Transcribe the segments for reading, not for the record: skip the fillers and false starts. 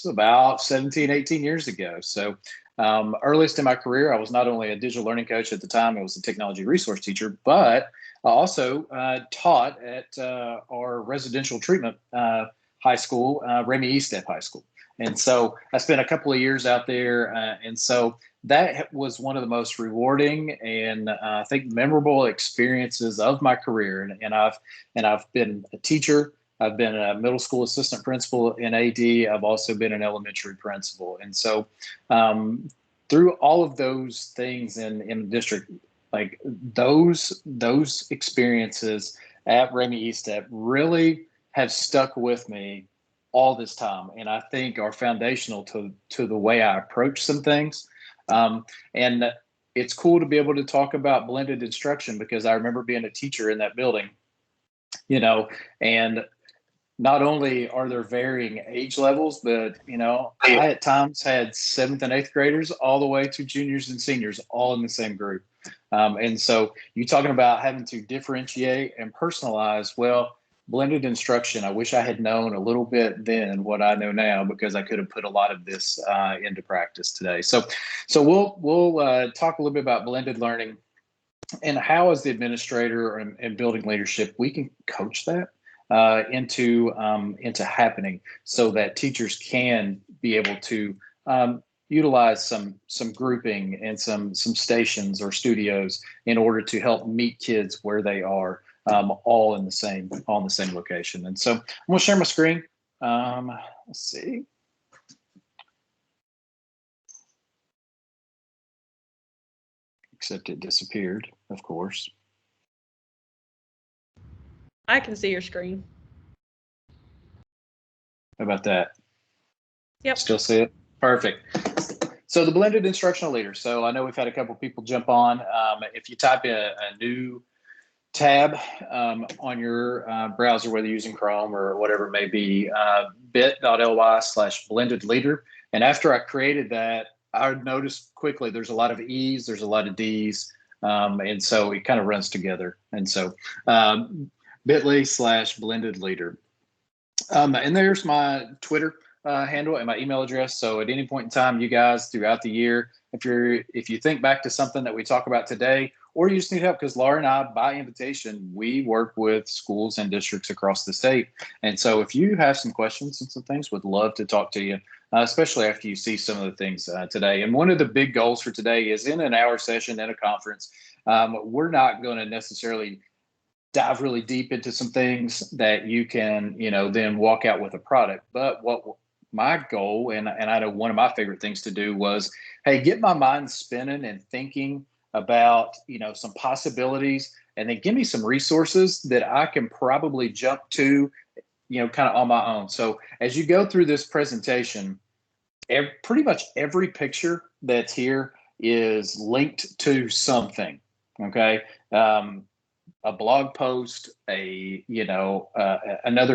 about 17, 18 years ago. So earliest in my career, I was not only a digital learning coach at the time, I was a technology resource teacher, but I also taught at our residential treatment high school, Ramey Estep High School. And so I spent a couple of years out there. And so that was one of the most rewarding and I think memorable experiences of my career. And I've been a teacher. I've been a middle school assistant principal in AD. I've also been an elementary principal. And so through all of those things in the district, like those experiences at Ramey Estep really have stuck with me all this time, and I think are foundational to the way I approach some things. And it's cool to be able to talk about blended instruction because I remember being a teacher in that building, and not only are there varying age levels, but I at times had 7th and 8th graders all the way to juniors and seniors all in the same group. And so you talking about having to differentiate and personalize, well, blended instruction, I wish I had known a little bit then what I know now, because I could have put a lot of this into practice today. So we'll talk a little bit about blended learning and how, as the administrator and building leadership, we can coach that into happening so that teachers can be able to utilize some grouping and some stations or studios in order to help meet kids where they are, all in the same location. And so I'm going to share my screen. Let's see. Except it disappeared, of course. I can see your screen. How about that? Yep. Still see it? Perfect. So the blended instructional leader. So I know we've had a couple people jump on. If you type in a new tab on your browser, whether you're using Chrome or whatever it may be, bit.ly/blended leader. And after I created that, I noticed quickly there's a lot of E's, there's a lot of D's, and so it kind of runs together. And so bit.ly/blended leader. And there's my Twitter handle and my email address. So at any point in time, you guys throughout the year, if you think back to something that we talk about today, or you just need help, because Laura and I, by invitation, we work with schools and districts across the state. And so if you have some questions and some things, would love to talk to you, especially after you see some of the things today. And one of the big goals for today is, in an hour session in a conference, we're not going to necessarily dive really deep into some things that you can, then walk out with a product. But what my goal, and I know one of my favorite things to do was, hey, get my mind spinning and thinking about, some possibilities, and then give me some resources that I can probably jump to, kind of on my own. So as you go through this presentation, pretty much every picture that's here is linked to something. Okay. A blog post, another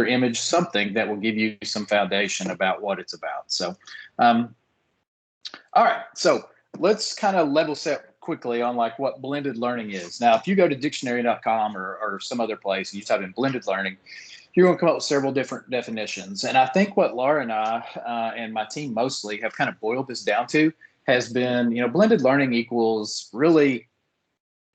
image, something that will give you some foundation about what it's about. So, all right. So let's kind of level set quickly on like what blended learning is. Now, if you go to dictionary.com or some other place and you type in blended learning, you're going to come up with several different definitions. And I think what Laura and I and my team mostly have kind of boiled this down to has been, blended learning equals really,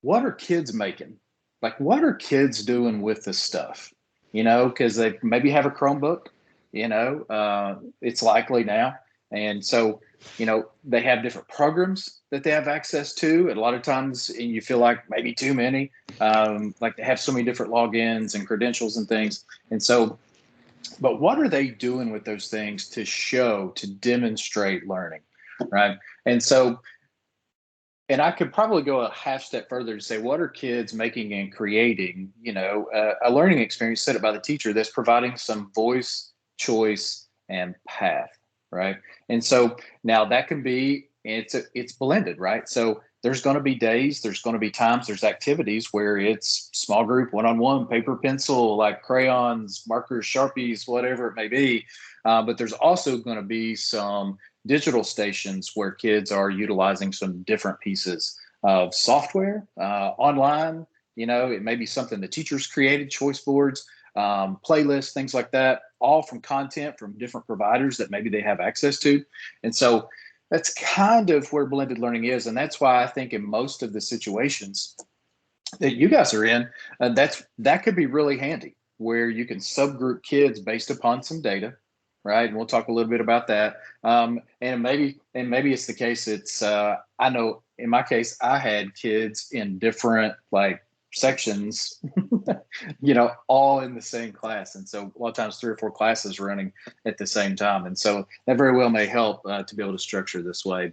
what are kids making? Like, what are kids doing with this stuff? Because they maybe have a Chromebook, it's likely now. And so, they have different programs that they have access to. And a lot of times you feel like maybe too many, like they have so many different logins and credentials and things. And so, but what are they doing with those things to demonstrate learning, right? And so, and I could probably go a half step further to say, what are kids making and creating, a learning experience set up by the teacher that's providing some voice, choice, and path, right? And so now that can be, it's blended, right? So there's going to be days, there's going to be times, there's activities where it's small group, one-on-one, paper, pencil, like crayons, markers, Sharpies, whatever it may be. But there's also going to be some digital stations where kids are utilizing some different pieces of software online. It may be something the teachers created, choice boards. playlists, things like that, all from content from different providers that maybe they have access to. And so that's kind of where blended learning is. And that's why I think in most of the situations that you guys are in, that could be really handy, where you can subgroup kids based upon some data, right? And we'll talk a little bit about that. And maybe it's the case. It's I know in my case, I had kids in different like sections, all in the same class, and so a lot of times 3 or 4 classes running at the same time, and so that very well may help to be able to structure this way.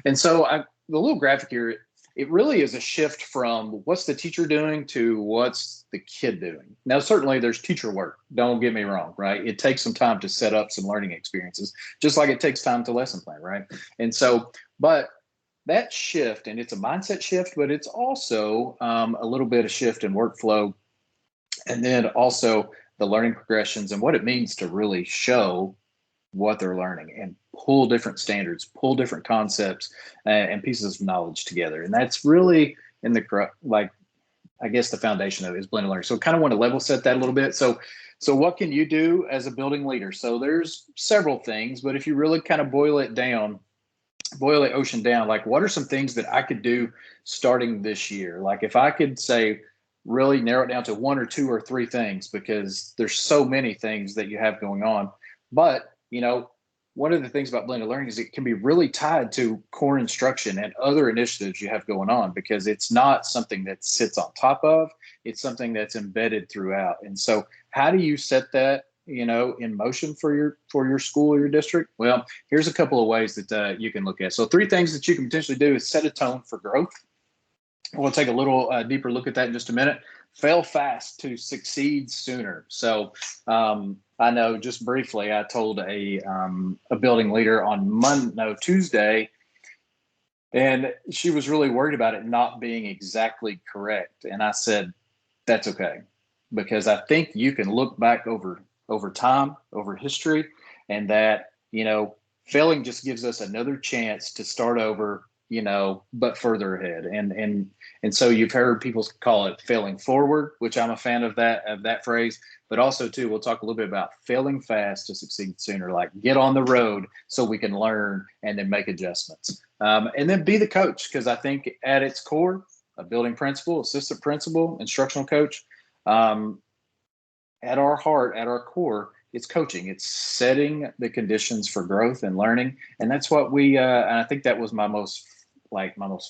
And so the little graphic here, it really is a shift from what's the teacher doing to what's the kid doing. Now, certainly there's teacher work. Don't get me wrong, right? It takes some time to set up some learning experiences, just like it takes time to lesson plan, right? And so, but that shift, and it's a mindset shift, but it's also a little bit of shift in workflow, and then also the learning progressions and what it means to really show what they're learning and pull different standards, pull different concepts and pieces of knowledge together. And that's really in the, like, I guess the foundation of it is blended learning. So kind of want to level set that a little bit. So what can you do as a building leader? So there's several things, but if you really kind of boil the ocean down, like what are some things that I could do starting this year? Like if I could say, really narrow it down to 1 or 2 or 3 things, because there's so many things that you have going on. But, one of the things about blended learning is it can be really tied to core instruction and other initiatives you have going on, because it's not something that sits on top of, it's something that's embedded throughout. And so how do you set that, in motion for your school or your district? Well, here's a couple of ways that you can look at. So 3 things that you can potentially do is set a tone for growth. We'll take a little deeper look at that in just a minute. Fail fast to succeed sooner. So I know just briefly, I told a building leader on Tuesday, and she was really worried about it not being exactly correct. And I said, that's okay, because I think you can look back over time, over history, and that, failing just gives us another chance to start over, but further ahead. And so you've heard people call it failing forward, which I'm a fan of that phrase, but also too, we'll talk a little bit about failing fast to succeed sooner, like get on the road so we can learn and then make adjustments. And then be the coach, because I think at its core, a building principal, assistant principal, instructional coach, at our heart, at our core, it's coaching. It's setting the conditions for growth and learning. And that's what and I think that was my most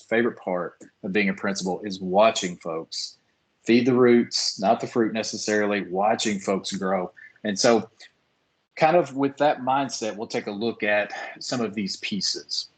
favorite part of being a principal, is watching folks feed the roots, not the fruit necessarily, watching folks grow. And so kind of with that mindset, we'll take a look at some of these pieces.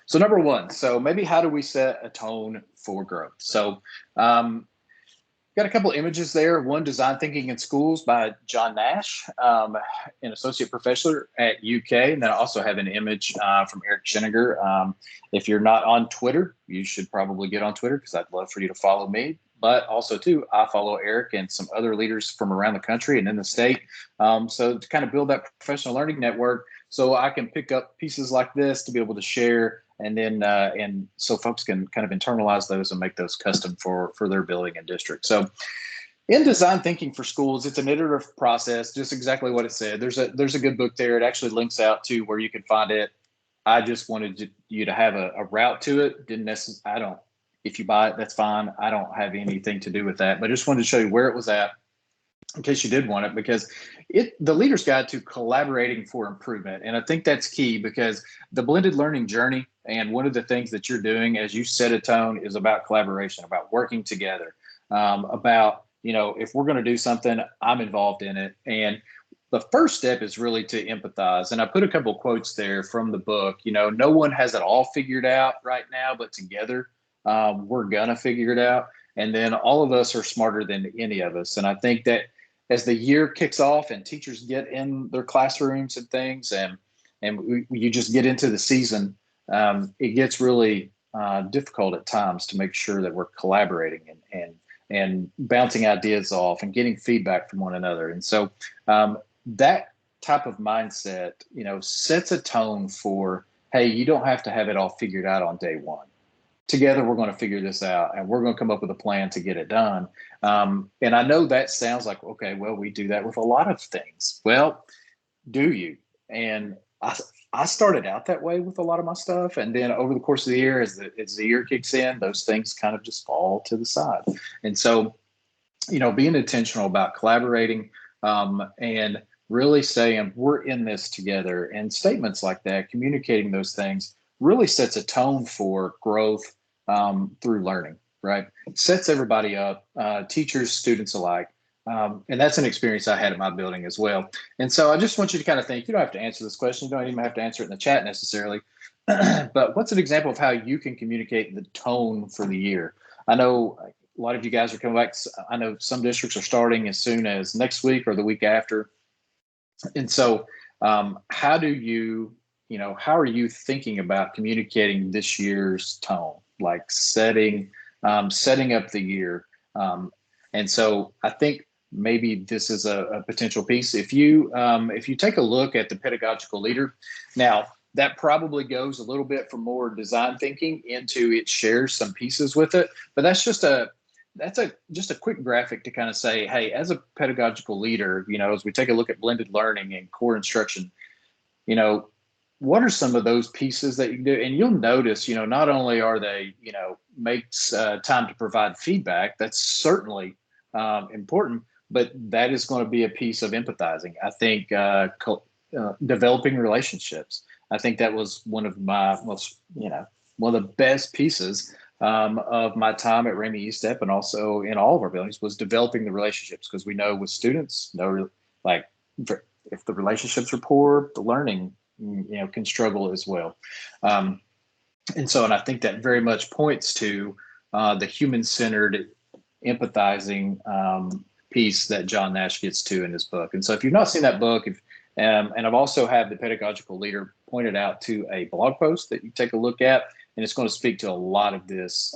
So number 1, so maybe how do we set a tone for growth? So got a couple images there. One, Design Thinking in Schools by John Nash, an associate professor at UK. And then I also have an image from Eric Schenniger. If you're not on Twitter, you should probably get on Twitter, because I'd love for you to follow me. But also, too, I follow Eric and some other leaders from around the country and in the state. So to kind of build that professional learning network, so I can pick up pieces like this to be able to share, and then and so folks can kind of internalize those and make those custom for their building and district. So in Design Thinking for Schools, it's an iterative process, just exactly what it said. There's a good book there. It actually links out to where you can find it. I just wanted you to have a route to it. Didn't necessarily, if you buy it, that's fine. I don't have anything to do with that, but I just wanted to show you where it was at in case you did want it, because the Leader's Guide to Collaborating for Improvement. And I think that's key, because the blended learning journey, and one of the things that you're doing as you set a tone, is about collaboration, about working together, about, if we're going to do something, I'm involved in it. And the first step is really to empathize. And I put a couple of quotes there from the book. No one has it all figured out right now, but together we're going to figure it out. And then all of us are smarter than any of us. And I think that as the year kicks off and teachers get in their classrooms and things, and you just get into the season, it gets really difficult at times to make sure that we're collaborating and bouncing ideas off and getting feedback from one another. And so that type of mindset, sets a tone for, hey, you don't have to have it all figured out on day one. together we're going to figure this out and we're going to come up with a plan to get it done. And I know that sounds like, okay, well, we do that with a lot of things. Well, do you? And I started out that way with a lot of my stuff. And then over the course of the year, as the year kicks in, those things kind of just fall to the side. And so, being intentional about collaborating and really saying we're in this together, and statements like that, communicating those things really sets a tone for growth through learning, right? Sets everybody up, teachers, students alike. And that's an experience I had at my building as well. And so I just want you to kind of think, you don't have to answer this question. You don't even have to answer it in the chat necessarily. But what's an example of how you can communicate the tone for the year? I know a lot of you guys are coming back. I know some districts are starting as soon as next week or the week after. And so how are you thinking about communicating this year's tone, like setting up the year? And so I think maybe this is a potential piece. If you take a look at the pedagogical leader, now that probably goes a little bit from more design thinking into it shares some pieces with it, but that's just a quick graphic to kind of say, hey, as a pedagogical leader, as we take a look at blended learning and core instruction, what are some of those pieces that you can do? And you'll notice, not only are they, makes time to provide feedback, that's certainly important, but that is going to be a piece of empathizing. I think developing relationships. I think that was one of my most, one of the best pieces of my time at Ramey ESTEP, and also in all of our buildings, was developing the relationships, because we know with students, if the relationships are poor, the learning can struggle as well. And I think that very much points to the human-centered empathizing piece that John Nash gets to in his book. And so if you've not seen that book, and I've also had the pedagogical leader pointed out to a blog post that you take a look at, and it's going to speak to a lot of this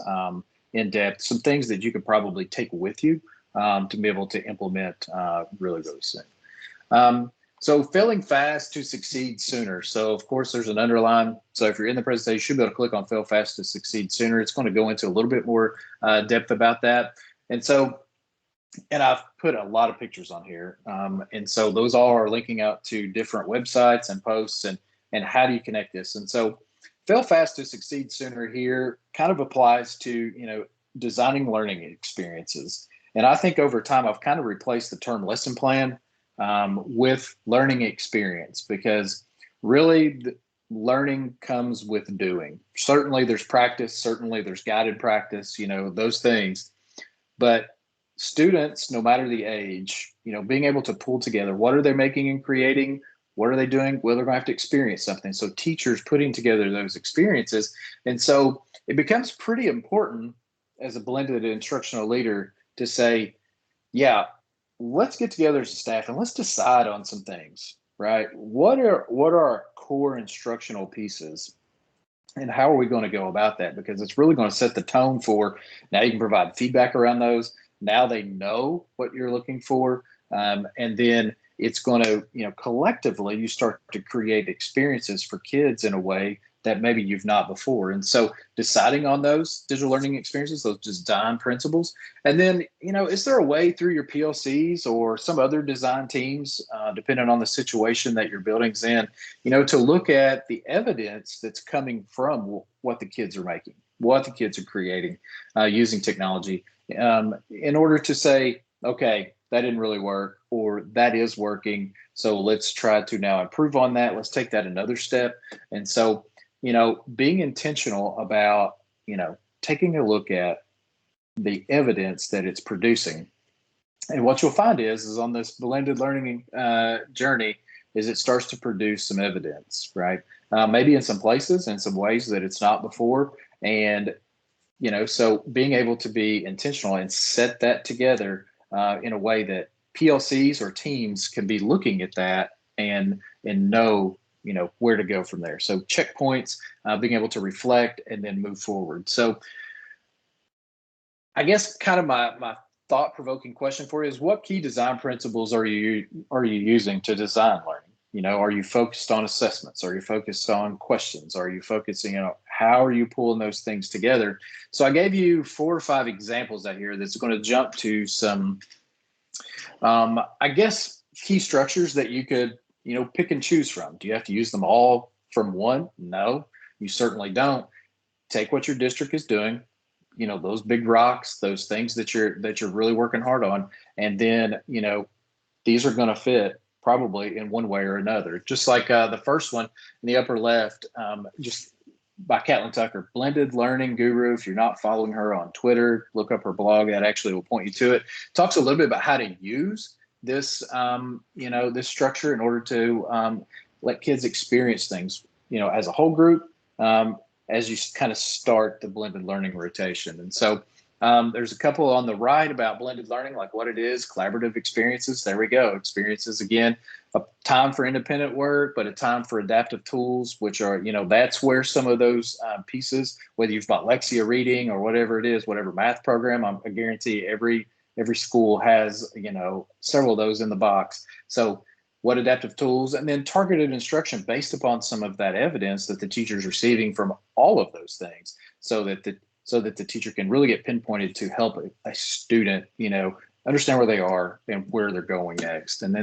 in depth, some things that you could probably take with you to be able to implement really, really soon. So failing fast to succeed sooner. So of course there's an underline. So if you're in the presentation, you should be able to click on fail fast to succeed sooner. It's going to go into a little bit more depth about that. And I've put a lot of pictures on here. And so those all are linking out to different websites and posts and how do you connect this? And so fail fast to succeed sooner here kind of applies to, designing learning experiences. And I think over time, I've kind of replaced the term lesson plan with learning experience, because really learning comes with doing. Certainly there's practice, certainly there's guided practice, those things. But students, no matter the age, being able to pull together, what are they making and creating? What are they doing? Well, they're going to have to experience something. So teachers putting together those experiences. And so it becomes pretty important as a blended instructional leader to say, yeah, let's get together as a staff and let's decide on some things, right? What are our core instructional pieces, and how are we going to go about that? Because it's really going to set the tone for, now you can provide feedback around those. Now they know what you're looking for. And then it's going to, collectively, you start to create experiences for kids in a way that maybe you've not before. And so deciding on those digital learning experiences, those design principles, and then, is there a way through your PLCs or some other design teams, depending on the situation that your building's in, to look at the evidence that's coming from what the kids are making, what the kids are creating using technology, in order to say, okay, that didn't really work, or that is working. So let's try to now improve on that. Let's take that another step. And so, being intentional about, taking a look at the evidence that it's producing. And what you'll find is on this blended learning journey, is it starts to produce some evidence, right? Maybe in some places, in some ways that it's not before. And, so being able to be intentional and set that together in a way that PLCs or teams can be looking at that and know, where to go from there. So checkpoints, being able to reflect and then move forward. So I guess kind of my thought-provoking question for you is, what key design principles are you using to design learning? Are you focused on assessments? Are you focused on questions? Are you focusing on how are you pulling those things together? So I gave you 4 or 5 examples out here that's going to jump to some, I guess, key structures that you could, pick and choose from. Do you have to use them all from one? No, you certainly don't. Take what your district is doing, those big rocks, those things that you're really working hard on, and then, these are going to fit probably in one way or another. Just like the first one in the upper left, just by Catlin Tucker, Blended Learning Guru. If you're not following her on Twitter, look up her blog. That actually will point you to it. Talks a little bit about how to use this, this structure in order to let kids experience things, as a whole group, as you kind of start the blended learning rotation. And so there's a couple on the right about blended learning, like what it is, collaborative experiences. There we go. Experiences, again, a time for independent work, but a time for adaptive tools, which are, that's where some of those pieces, whether you've got Lexia reading or whatever it is, whatever math program, I guarantee every school has, several of those in the box. So what adaptive tools, and then targeted instruction based upon some of that evidence that the teacher is receiving from all of those things, so that the teacher can really get pinpointed to help a student, understand where they are and where they're going next. And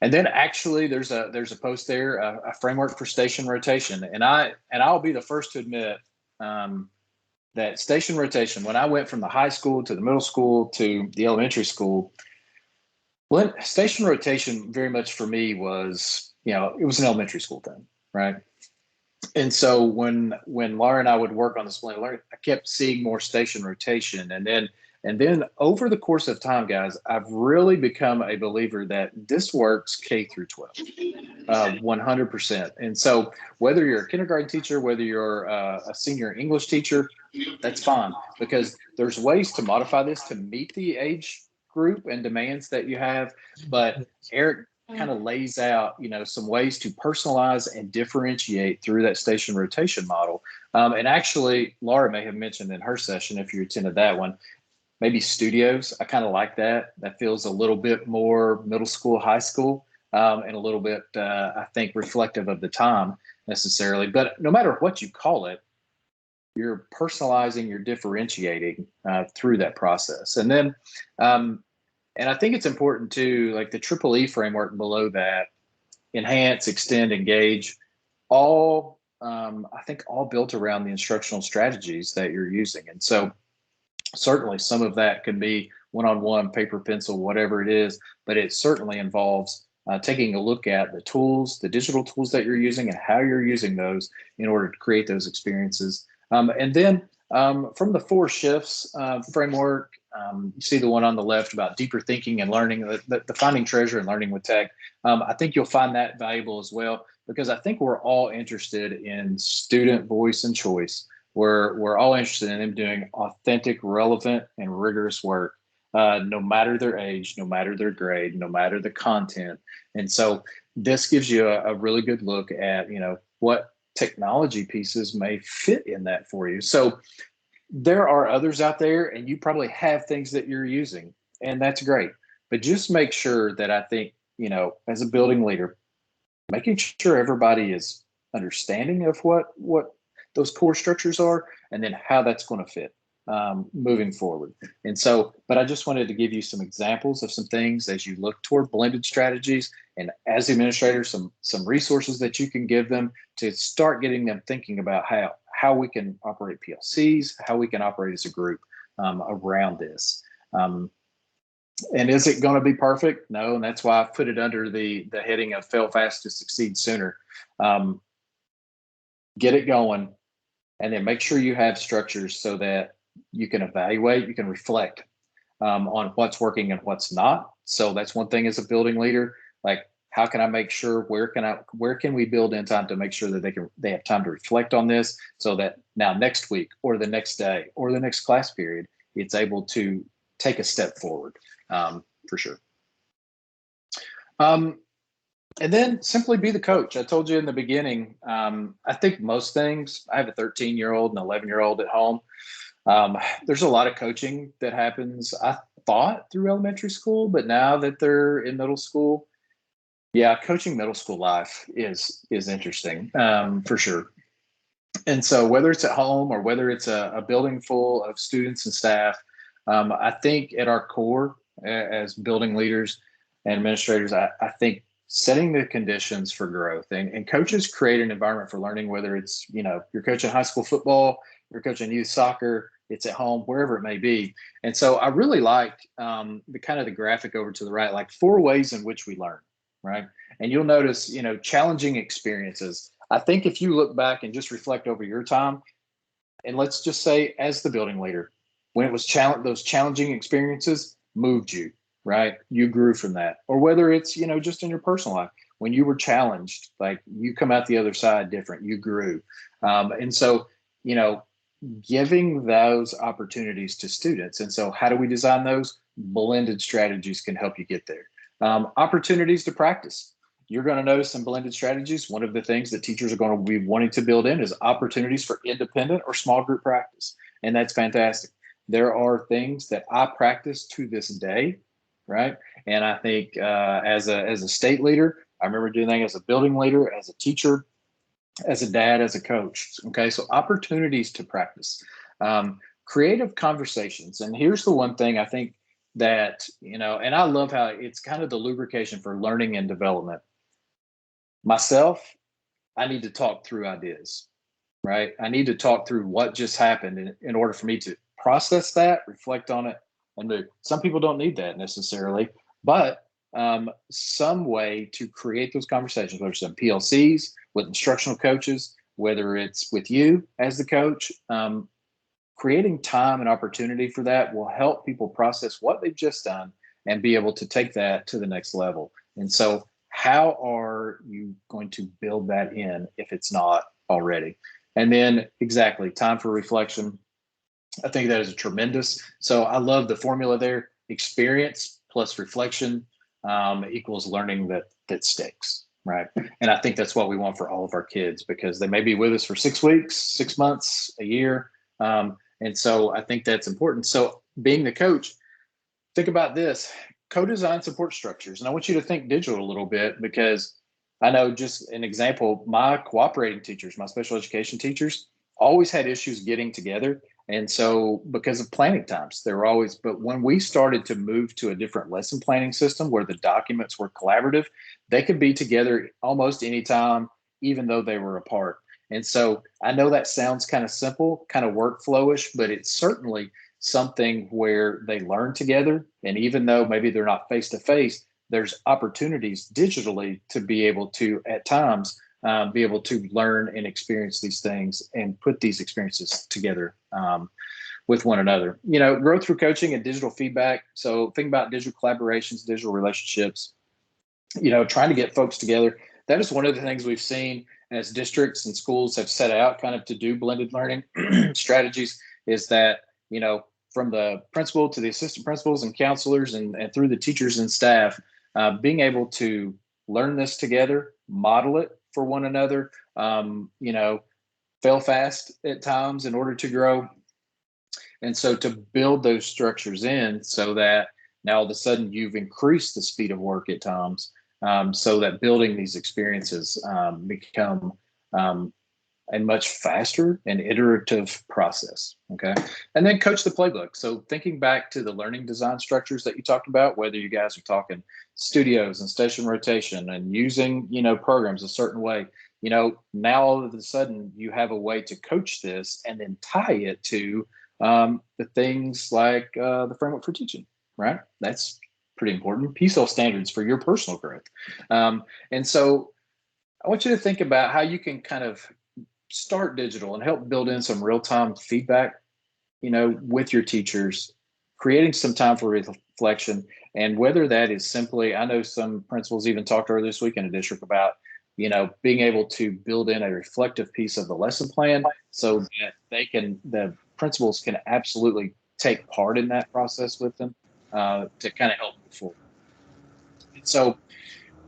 then actually there's a post there, a framework for station rotation. And I'll be the first to admit that station rotation, when I went from the high school to the middle school to the elementary school, station rotation very much for me was, it was an elementary school thing, right? And so when Laura and I would work on this blended learning, I kept seeing more station rotation. And then over the course of time, guys, I've really become a believer that this works K through 12, 100%. And so whether you're a kindergarten teacher, whether you're a senior English teacher, that's fine, because there's ways to modify this to meet the age group and demands that you have. But Eric kind of lays out, some ways to personalize and differentiate through that station rotation model. And actually, Laura may have mentioned in her session, if you attended that one, maybe studios. I kind of like that. That feels a little bit more middle school, high school, and a little bit, I think, reflective of the time necessarily. But no matter what you call it, you're personalizing, you're differentiating through that process. And then, and I think it's important too, like the Triple E framework below that, enhance, extend, engage, all, I think all built around the instructional strategies that you're using. And so certainly some of that can be one-on-one, paper, pencil, whatever it is, but it certainly involves taking a look at the tools, the digital tools that you're using and how you're using those in order to create those experiences. And then from the 4 shifts framework, you see the one on the left about deeper thinking and learning, the finding treasure and learning with tech. I think you'll find that valuable as well, because I think we're all interested in student voice and choice. We're all interested in them doing authentic, relevant, and rigorous work, no matter their age, no matter their grade, no matter the content. And so this gives you a really good look at, what technology pieces may fit in that for you. So there are others out there, and you probably have things that you're using, and that's great. But just make sure that, I think, as a building leader, making sure everybody is understanding of what those core structures are, and then how that's going to fit moving forward. And so, but I just wanted to give you some examples of some things as you look toward blended strategies, and as the administrator, some resources that you can give them to start getting them thinking about how we can operate PLCs, how we can operate as a group around this. And is it going to be perfect? No, and that's why I've put it under the heading of fail fast to succeed sooner. Get it going, and then make sure you have structures so that you can evaluate, you can reflect on what's working and what's not. So that's one thing as a building leader, like, how can I make sure, where can we build in time to make sure that they have time to reflect on this, so that now next week or the next day or the next class period, it's able to take a step forward for sure. And then simply be the coach. I told you in the beginning, I think most things, I have a 13-year-old and 11-year-old at home. There's a lot of coaching that happens, I thought, through elementary school, but now that they're in middle school, yeah, coaching middle school life is interesting for sure. And so whether it's at home or whether it's a building full of students and staff, I think at our core as building leaders and administrators, I think setting the conditions for growth and coaches create an environment for learning, whether it's, you're coaching high school football, you're coaching youth soccer, it's at home, wherever it may be. And so I really like the kind of the graphic over to the right, like 4 ways in which we learn, right? And you'll notice, challenging experiences. I think if you look back and just reflect over your time, and let's just say as the building leader, when it was those challenging experiences moved you, right? You grew from that. Or whether it's, just in your personal life, when you were challenged, like you come out the other side different, you grew. And so, giving those opportunities to students. And so how do we design those? Blended strategies can help you get there. Opportunities to practice. You're going to notice in blended strategies, one of the things that teachers are going to be wanting to build in is opportunities for independent or small group practice. And that's fantastic. There are things that I practice to this day, right? And I think as a state leader, I remember doing that as a building leader, as a teacher, as a dad, as a coach. Okay, so opportunities to practice. Creative conversations. And here's the one thing I think that, and I love how it's kind of the lubrication for learning and development. Myself, I need to talk through ideas, right? I need to talk through what just happened in order for me to process that, reflect on it, and move. Some people don't need that necessarily, but some way to create those conversations, whether it's some PLCs with instructional coaches, whether it's with you as the coach, creating time and opportunity for that will help people process what they've just done and be able to take that to the next level. And so how are you going to build that in if it's not already? And then exactly, time for reflection. I think that is a tremendous. So I love the formula there. Experience plus reflection equals learning that sticks, right? And I think that's what we want for all of our kids, because they may be with us for 6 weeks, 6 months, a year. And so I think that's important. So being the coach, think about this: co-design support structures. And I want you to think digital a little bit, because I know, just an example, my cooperating teachers, my special education teachers, always had issues getting together. And so because of planning times, they were always, but when we started to move to a different lesson planning system where the documents were collaborative, they could be together almost anytime, even though they were apart. And so I know that sounds kind of simple, kind of workflowish, but it's certainly something where they learn together. And even though maybe they're not face to face, there's opportunities digitally to be able to, at times, be able to learn and experience these things and put these experiences together with one another. Growth through coaching and digital feedback. So think about digital collaborations, digital relationships, trying to get folks together. That is one of the things we've seen as districts and schools have set out kind of to do blended learning strategies, is that, from the principal to the assistant principals and counselors and through the teachers and staff, being able to learn this together, model it for one another, fail fast at times in order to grow. And so to build those structures in so that now all of a sudden you've increased the speed of work at times, so that building these experiences become a much faster and iterative process. Okay. And then coach the playbook. So thinking back to the learning design structures that you talked about, whether you guys are talking studios and station rotation and using, programs a certain way, now all of a sudden you have a way to coach this and then tie it to the things like the framework for teaching, right? That's pretty important. PSEL standards for your personal growth. And so I want you to think about how you can kind of start digital and help build in some real-time feedback, with your teachers, creating some time for reflection. And whether that is simply, I know some principals even talked earlier this week in a district about, being able to build in a reflective piece of the lesson plan so that the principals can absolutely take part in that process with them to kind of help move forward. And so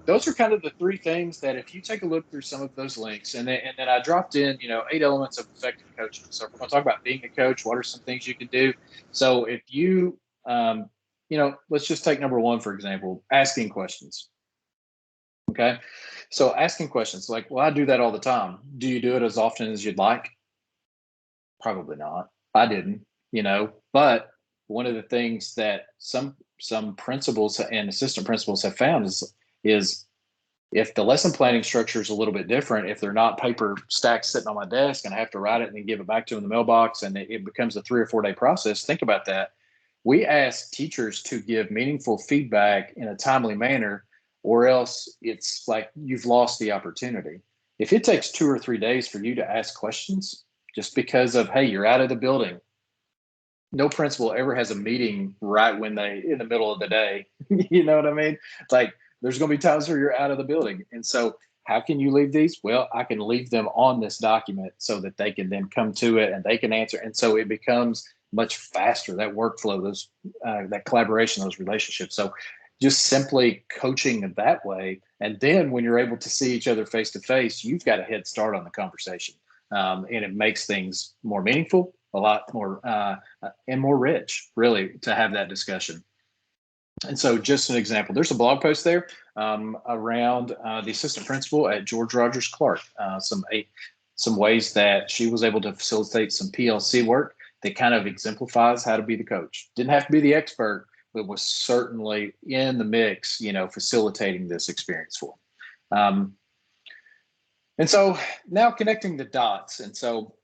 those are kind of the 3 things that, if you take a look through some of those links, and then I dropped in, 8 elements of effective coaching. So if we're going to talk about being a coach, what are some things you can do? So if you, let's just take number 1, for example, asking questions. Okay. So asking questions like, well, I do that all the time. Do you do it as often as you'd like? Probably not. I didn't, but one of the things that some principals and assistant principals have found is if the lesson planning structure is a little bit different, if they're not paper stacks sitting on my desk and I have to write it and then give it back to them in the mailbox and it becomes a 3 or 4 day process, think about that. We ask teachers to give meaningful feedback in a timely manner, or else it's like you've lost the opportunity. If it takes 2 or 3 days for you to ask questions just because of, hey, you're out of the building, no principal ever has a meeting right when in the middle of the day. You know what I mean? Like there's going to be times where you're out of the building. And so how can you leave these? Well, I can leave them on this document so that they can then come to it and they can answer. And so it becomes much faster, that workflow, that collaboration, those relationships. So just simply coaching that way. And then when you're able to see each other face to face, you've got a head start on the conversation. And it makes things more meaningful, a lot more and more rich, really, to have that discussion. And so just an example, there's a blog post there around the assistant principal at George Rogers Clark, some ways that she was able to facilitate some PLC work that kind of exemplifies how to be the coach. Didn't have to be the expert, but was certainly in the mix, facilitating this experience for them. And so now connecting the dots. And so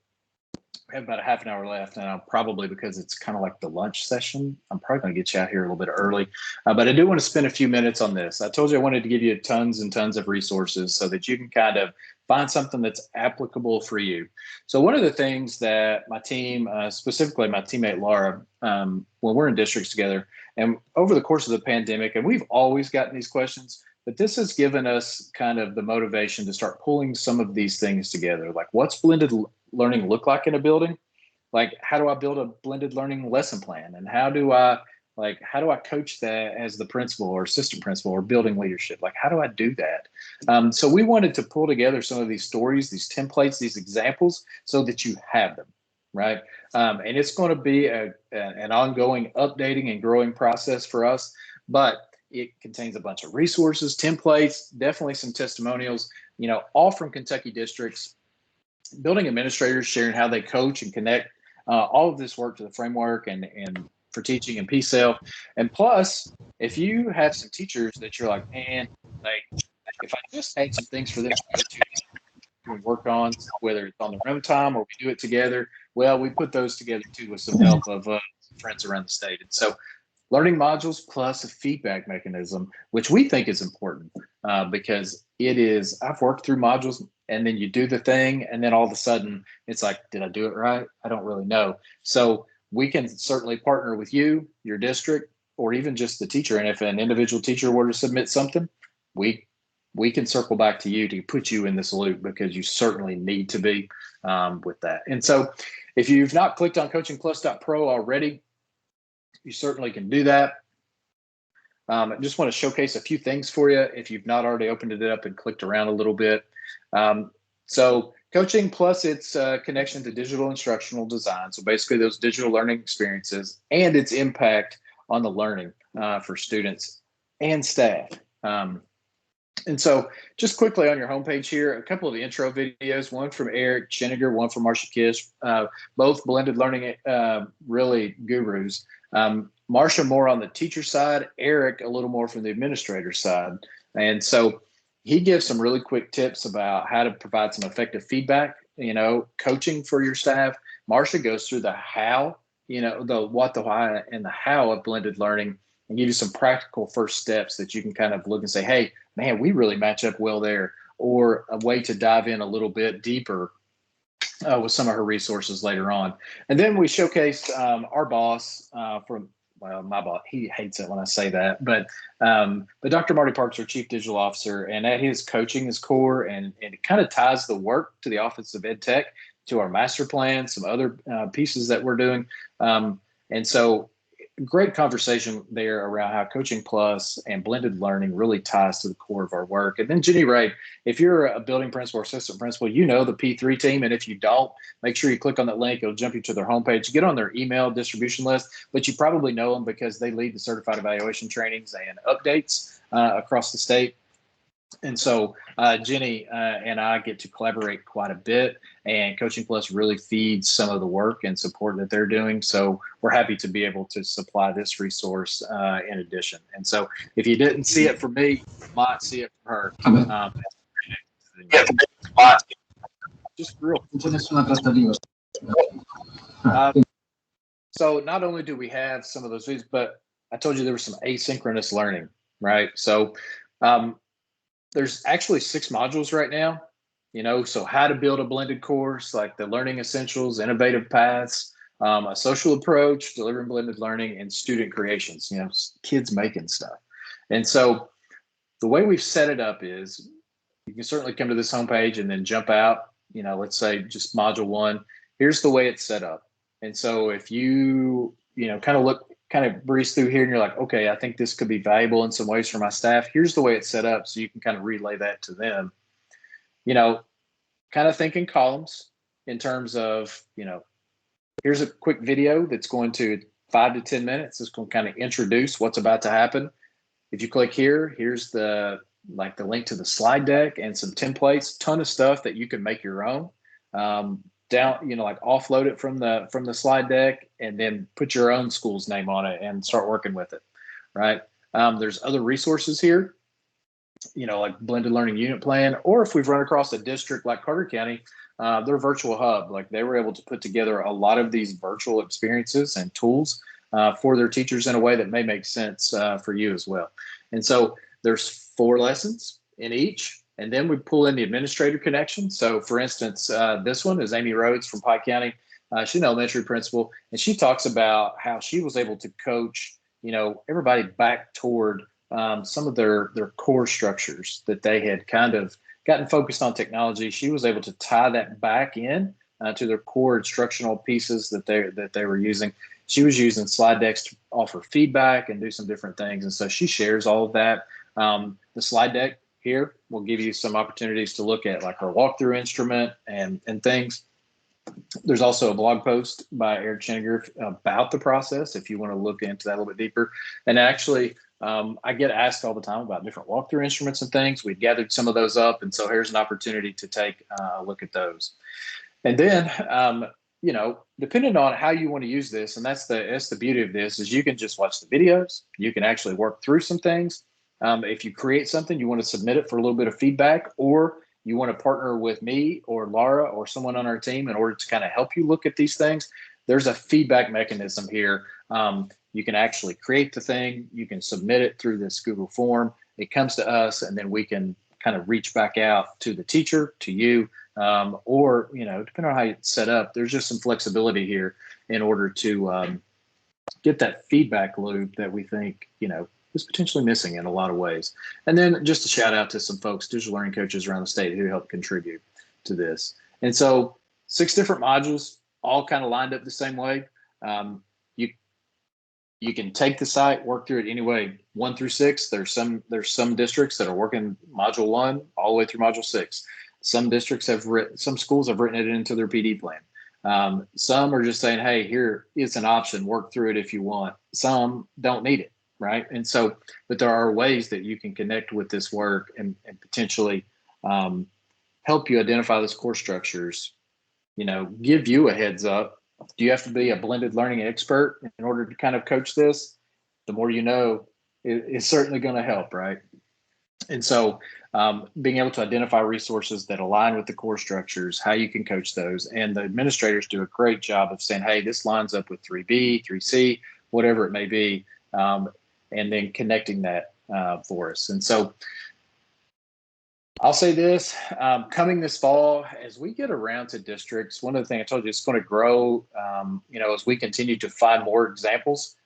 we have about a half an hour left, and I'll probably, because it's kind of like the lunch session, I'm probably going to get you out here a little bit early. But I do want to spend a few minutes on this. I told you I wanted to give you tons and tons of resources so that you can kind of find something that's applicable for you. So one of the things that my team, specifically my teammate Laura, when we're in districts together, and over the course of the pandemic, and we've always gotten these questions, but this has given us kind of the motivation to start pulling some of these things together. Like, what's blended learning look like in a building? Like, how do I build a blended learning lesson plan? And how do I coach that as the principal or assistant principal or building leadership? Like, how do I do that? So we wanted to pull together some of these stories, these templates, these examples, so that you have them, right? And it's going to be an ongoing updating and growing process for us, but it contains a bunch of resources, templates, definitely some testimonials, all from Kentucky districts, building administrators sharing how they coach and connect all of this work to the framework and for teaching and PSEL. And plus, if you have some teachers that you're like, man, like if I just had some things for them to work on, whether it's on their own time or we do it together, well, we put those together too with some help of friends around the state. And so learning modules plus a feedback mechanism, which we think is important because I've worked through modules and then you do the thing and then all of a sudden it's like, did I do it right? I don't really know. So we can certainly partner with you, your district, or even just the teacher. And if an individual teacher were to submit something, we can circle back to you to put you in this loop because you certainly need to be with that. And so if you've not clicked on coachingplus.pro already, you certainly can do that. I just want to showcase a few things for you if you've not already opened it up and clicked around a little bit. So Coaching plus its connection to digital instructional design. So basically those digital learning experiences and its impact on the learning for students and staff. And so just quickly on your homepage here, a couple of the intro videos, one from Eric Cheniger, one from Marcia Kish, both blended learning really gurus. Marcia more on the teacher side, Eric a little more from the administrator side. And so he gives some really quick tips about how to provide some effective feedback, coaching for your staff. Marcia goes through the how, the what, the why, and the how of blended learning and give you some practical first steps that you can kind of look and say, hey, man, we really match up well there, or a way to dive in a little bit deeper with some of her resources later on. And then we showcased our boss my boss, he hates it when I say that, but Dr. Marty Parks, our Chief Digital Officer, and at his coaching is core, and it kind of ties the work to the Office of Ed Tech, to our master plan, some other pieces that we're doing. And so great conversation there around how Coaching Plus and blended learning really ties to the core of our work. And then Jenny Ray, if you're a building principal or assistant principal, the P3 team. And if you don't, make sure you click on that link. It'll jump you to their homepage. Get on their email distribution list, but you probably know them because they lead the certified evaluation trainings and updates across the state. And so Jenny and I get to collaborate quite a bit, and Coaching Plus really feeds some of the work and support that they're doing. So we're happy to be able to supply this resource in addition. And so if you didn't see it from me, you might see it from her. Just real. So not only do we have some of those videos, but I told you there was some asynchronous learning, right? So there's actually 6 modules right now, so how to build a blended course, like the learning essentials, innovative paths, a social approach, delivering blended learning, and student creations, kids making stuff. And so the way we've set it up is you can certainly come to this homepage and then jump out, let's say just module 1. Here's the way it's set up. And so if you, kind of breeze through here and you're like, okay, I think this could be valuable in some ways for my staff. Here's the way it's set up. So you can kind of relay that to them, kind of think in columns in terms of, here's a quick video that's going to 5 to 10 minutes. It's going to kind of introduce what's about to happen. If you click here, here's the link to the slide deck and some templates, ton of stuff that you can make your own. Down, offload it from the slide deck and then put your own school's name on it and start working with it, right? There's other resources here, like blended learning unit plan, or if we've run across a district like Carter County, their virtual hub, like they were able to put together a lot of these virtual experiences and tools for their teachers in a way that may make sense for you as well. And so there's 4 lessons in each. And then we pull in the administrator connection. So for instance, this one is Amy Rhodes from Pike County. She's an elementary principal, and she talks about how she was able to coach, everybody back toward some of their core structures that they had kind of gotten focused on technology. She was able to tie that back in to their core instructional pieces that they were using. She was using slide decks to offer feedback and do some different things. And so she shares all of that. The slide deck here will give you some opportunities to look at like our walkthrough instrument and things. There's also a blog post by Eric Schenninger about the process if you want to look into that a little bit deeper. And actually, I get asked all the time about different walkthrough instruments and things. We've gathered some of those up, and so here's an opportunity to take a look at those. And then, depending on how you want to use this, and that's the beauty of this, is you can just watch the videos. You can actually work through some things. If you create something, you want to submit it for a little bit of feedback, or you want to partner with me or Laura or someone on our team in order to kind of help you look at these things, there's a feedback mechanism here. You can actually create the thing. You can submit it through this Google form. It comes to us, and then we can kind of reach back out to the teacher, to you, or, depending on how it's set up, there's just some flexibility here in order to get that feedback loop that we think, is potentially missing in a lot of ways. And then just a shout out to some folks, digital learning coaches around the state who help contribute to this. And so 6 different modules, all kind of lined up the same way. You can take the site, work through it anyway, 1 through 6. There's some districts that are working module 1 all the way through module 6. Some districts some schools have written it into their PD plan. Some are just saying, hey, here is an option, work through it if you want. Some don't need it. Right. And so, but there are ways that you can connect with this work and potentially help you identify those core structures, give you a heads up. Do you have to be a blended learning expert in order to kind of coach this? The more you know, it's certainly going to help. Right. And so being able to identify resources that align with the core structures, how you can coach those. And the administrators do a great job of saying, hey, this lines up with 3B, 3C, whatever it may be. And then connecting that for us. And so I'll say this, coming this fall, as we get around to districts, one of the things I told you, it's going to grow, as we continue to find more examples.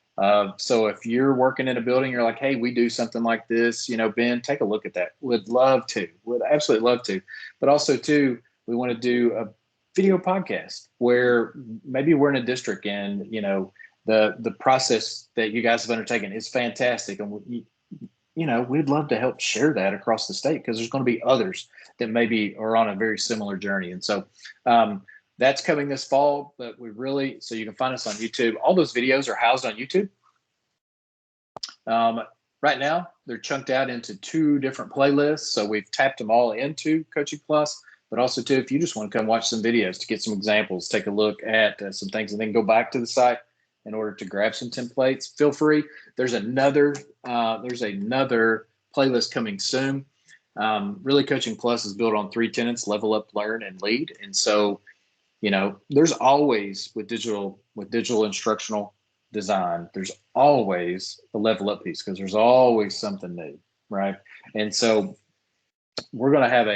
So if you're working in a building, you're like, hey, we do something like this, Ben, take a look at that. Would absolutely love to. But also, too, we want to do a video podcast where maybe we're in a district and, the process that you guys have undertaken is fantastic. And, we'd love to help share that across the state because there's going to be others that maybe are on a very similar journey. And so that's coming this fall, but so you can find us on YouTube. All those videos are housed on YouTube. right now they're chunked out into 2 different playlists. So we've tapped them all into Coaching Plus, but also too, if you just want to come watch some videos to get some examples, take a look at some things, and then go back to the site in order to grab some templates, feel free. There's another playlist coming soon. Really, Coaching Plus is built on 3 tenets: level up, learn, and lead. And so, you know, there's always with digital instructional design, there's always a level up piece, because there's always something new, right? And so we're going to have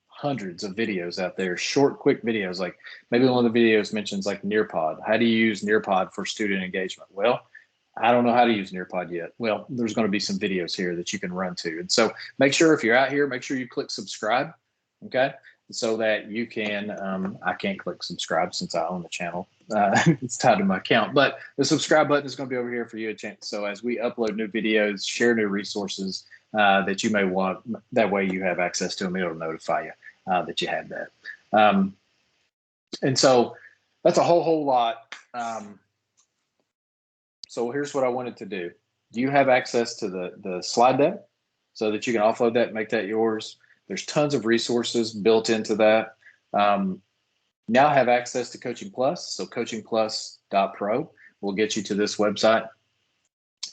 hundreds of videos out there, short, quick videos. Like maybe one of the videos mentions like Nearpod. How do you use Nearpod for student engagement? Well, I don't know how to use Nearpod yet. Well, there's going to be some videos here that you can run to. And so make sure if you're out here, make sure you click subscribe, okay? So that you can, I can't click subscribe since I own the channel. It's tied to my account, but the subscribe button is going to be over here for you a chance. So as we upload new videos, share new resources that you may want, that way you have access to them. It'll notify you that you have that. And so that's a whole lot. So here's what I wanted to do. Do you have access to the slide deck so that you can offload that, make that yours? There's tons of resources built into that. Now have access to Coaching Plus. So coachingplus.pro will get you to this website.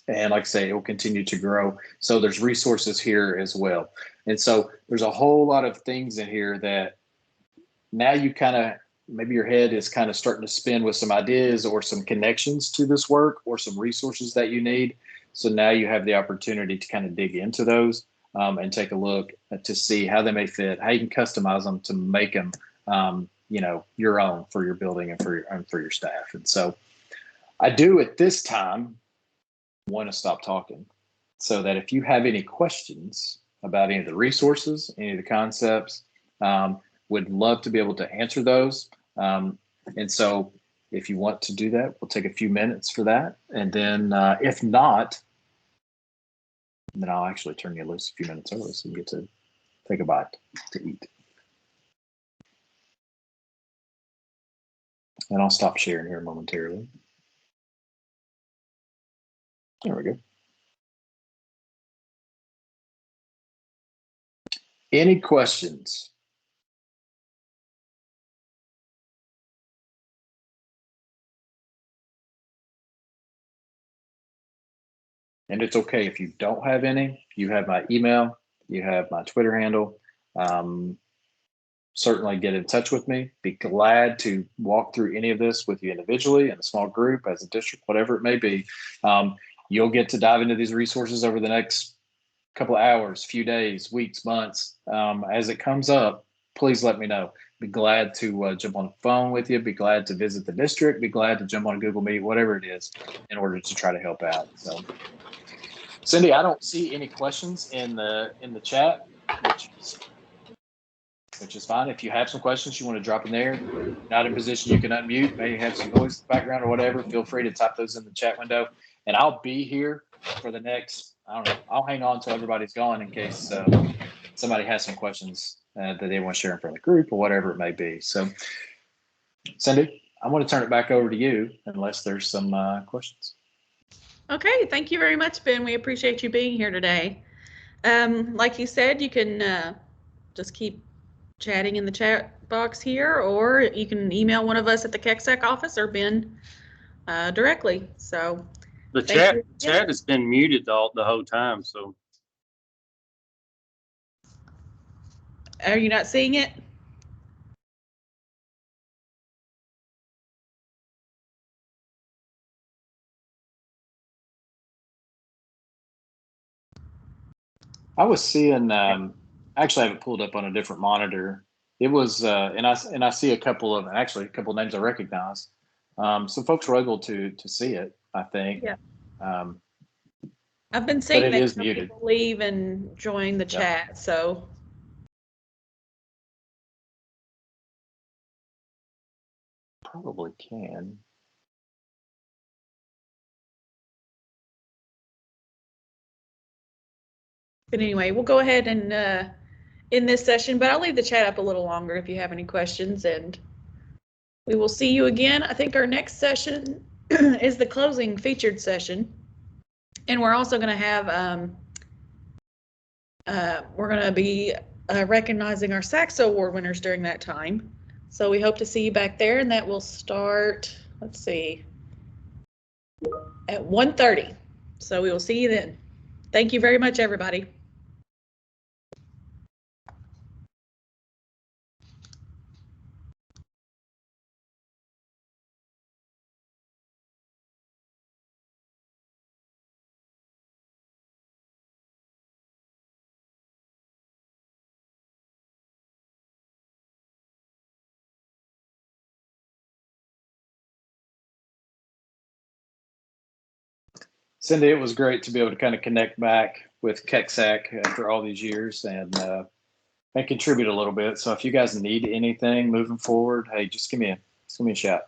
And like I say, it will continue to grow. So there's resources here as well. And so there's a whole lot of things in here that now you kind of, maybe your head is kind of starting to spin with some ideas or some connections to this work or some resources that you need. So now you have the opportunity to kind of dig into those and take a look to see how they may fit, how you can customize them to make them, you know, your own for your building and for your staff. And so I do at this time want to stop talking so that if you have any questions about any of the resources, any of the concepts, would love to be able to answer those. And so if you want to do that, we'll take a few minutes for that. And then if not, then I'll actually turn you loose a few minutes early so you get to take a bite to eat. And I'll stop sharing here momentarily. There we go. Any questions? And it's okay if you don't have any. You have my email, you have my Twitter handle. Certainly get in touch with me. Be glad to walk through any of this with you individually, in a small group, as a district, whatever it may be. You'll get to dive into these resources over the next couple of hours, few days, weeks, months. As it comes up, please let me know. Be glad to jump on the phone with you. Be glad to visit the district. Be glad to jump on a Google Meet, whatever it is, in order to try to help out. So, Cindy, I don't see any questions in the chat, which is fine. If you have some questions you want to drop in there, not in position, you can unmute, maybe have some noise in the background or whatever. Feel free to type those in the chat window. And I'll be here for the next, I don't know, I'll hang on until everybody's gone in case somebody has some questions that they want to share in front of the group or whatever it may be. So, Cindy, I want to turn it back over to you unless there's some questions. Okay, thank you very much, Ben. We appreciate you being here today. Like you said, you can just keep chatting in the chat box here, or you can email one of us at the KEXAC office or Ben directly. So the chat has been muted the whole time. So are you not seeing it? I was seeing, actually I have it pulled up on a different monitor. It was, and I see a couple of names I recognize. Some folks were able to see it, I think. Yeah. I've been seeing that some people leave and join the chat, so. Probably can. But anyway, we'll go ahead and end this session, but I'll leave the chat up a little longer if you have any questions, and we will see you again. I think our next session is the closing featured session, And we're also going to have, we're going to be recognizing our SAXO award winners during that time. So we hope to see you back there, and that will start, let's see, at 1:30. So we will see you then. Thank you very much, everybody. Cindy, it was great to be able to kind of connect back with KEXAC after all these years and contribute a little bit. So if you guys need anything moving forward, hey, just give me a shout.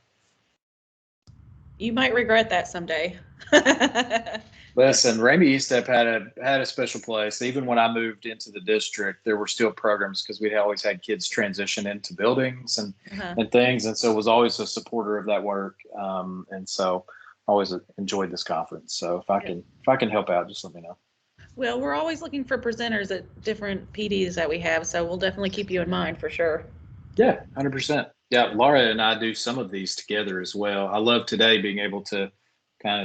You might regret that someday. Listen, Ramey East Step had a special place. Even when I moved into the district, there were still programs because we always had kids transition into buildings and things, and so was always a supporter of that work. And so always enjoyed this conference. So if I can help out, just let me know. Well, we're always looking for presenters at different PDs that we have, so we'll definitely keep you in mind for sure. Yeah, 100%. Yeah, Laura and I do some of these together as well. I love today being able to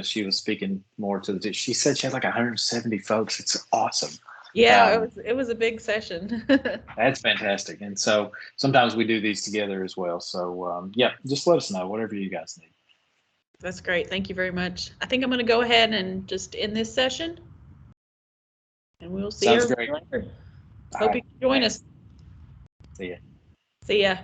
she was speaking more to she said she had like 170 folks. It's awesome. Yeah, it was a big session. That's fantastic. And so sometimes we do these together as well. So yeah, just let us know, whatever you guys need. That's great. Thank you very much. I think I'm going to go ahead and just end this session. And we'll see you later. Hope you can join us. See ya. See ya.